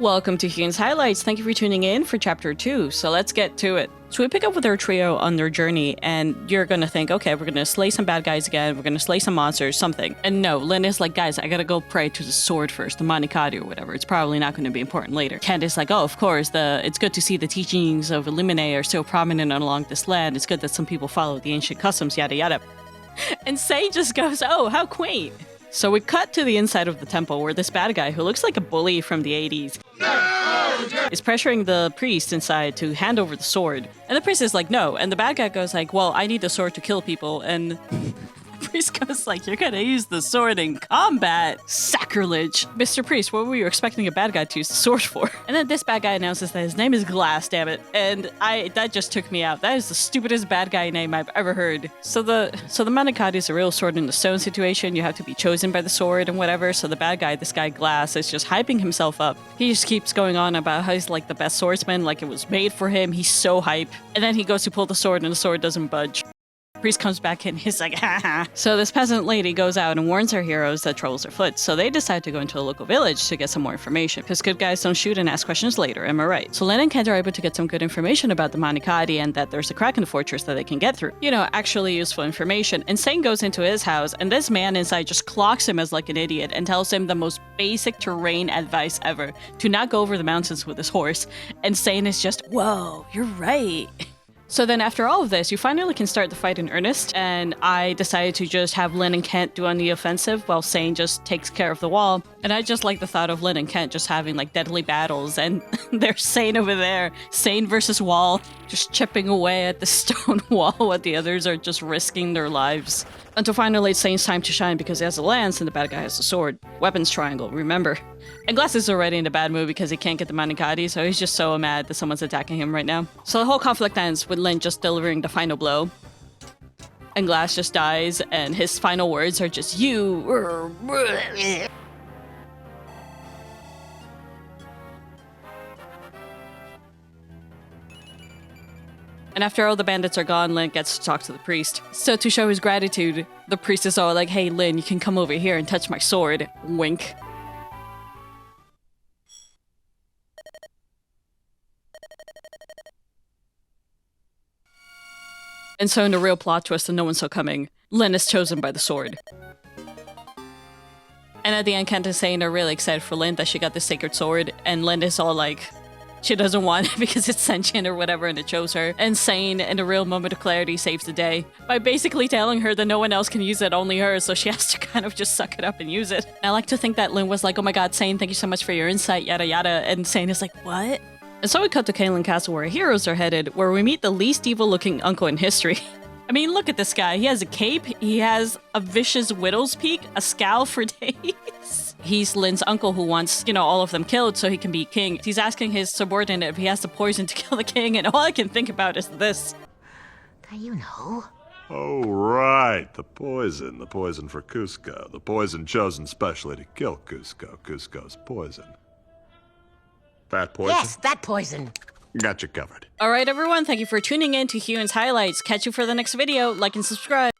Welcome to Hune's Highlights. Thank you for tuning in for Chapter 2, so let's get to it. So we pick up with our trio on their journey, and you're gonna think, okay, we're gonna slay some bad guys again, we're gonna slay some monsters, something. And no, Lynn is like, guys, I gotta go pray to the sword first, the Manicotti or whatever. It's probably not gonna be important later. Kent is like, oh, of course, it's good to see the teachings of Illuminae are so prominent along this land. It's good that some people follow the ancient customs, yada yada. And Sain just goes, oh, how quaint. So we cut to the inside of the temple where this bad guy, who looks like a bully from the 80s, is pressuring the priest inside to hand over the sword. And the priest is like, no. And the bad guy goes like, well, I need the sword to kill people. And the priest goes like, you're gonna use the sword in combat. Sacrilege. Mr. Priest, what were you expecting a bad guy to use the sword for? And then this bad guy announces that his name is Glass, damn it. And that just took me out. That is the stupidest bad guy name I've ever heard. So the Manicotti is a real sword in the stone situation. You have to be chosen by the sword and whatever. So the bad guy, this guy Glass, is just hyping himself up. He just keeps going on about how he's like the best swordsman, like it was made for him. He's so hype. And then he goes to pull the sword and the sword doesn't budge. Priest comes back in, he's like, haha. So this peasant lady goes out and warns her heroes that trouble's afoot. So they decide to go into a local village to get some more information. Because good guys don't shoot and ask questions later, am I right? So Lynn and Kent are able to get some good information about the Manicotti and that there's a crack in the fortress that they can get through. You know, actually useful information. And Sain goes into his house and this man inside just clocks him as like an idiot and tells him the most basic terrain advice ever. To not go over the mountains with his horse. And Sain is just, whoa, you're right. So then after all of this, you finally can start the fight in earnest, and I decided to just have Lynn and Kent do on the offensive while Sain just takes care of the wall. And I just like the thought of Lynn and Kent just having like deadly battles, and there's Sain over there, Sain versus wall, just chipping away at the stone wall while the others are just risking their lives. Until finally it's Sain's time to shine because he has a lance and the bad guy has a sword. Weapons triangle, remember. And Glass is already in a bad mood because he can't get the Manicotti, so he's just so mad that someone's attacking him right now. So the whole conflict ends with Lynn just delivering the final blow. And Glass just dies, and his final words are just, you. And after all the bandits are gone, Lynn gets to talk to the priest. So to show his gratitude, the priest is all like, hey Lynn, you can come over here and touch my sword. Wink. And so in the real plot twist that no one saw coming, Lynn is chosen by the sword. And at the end, Kent and Sain are really excited for Lynn that she got the sacred sword, and Lynn is all like, she doesn't want it because it's sentient or whatever and it chose her. And Sain, in a real moment of clarity, saves the day by basically telling her that no one else can use it, only her, so she has to kind of just suck it up and use it. And I like to think that Lynn was like, oh my god, Sain, thank you so much for your insight, yada yada, and Sain is like, what? And so we cut to Caelan Castle where our heroes are headed, where we meet the least evil looking uncle in history. I mean, look at this guy. He has a cape, he has a vicious widow's peak, a scowl for days. He's Lynn's uncle who wants, all of them killed so he can be king. He's asking his subordinate if he has the poison to kill the king, and all I can think about is this. You know? Oh, right. The poison for Cusco. The poison chosen specially to kill Cusco. Cusco's poison. That poison? Yes, that poison. Got you covered. Alright everyone, thank you for tuning in to Hune's Highlights. Catch you for the next video. Like and subscribe.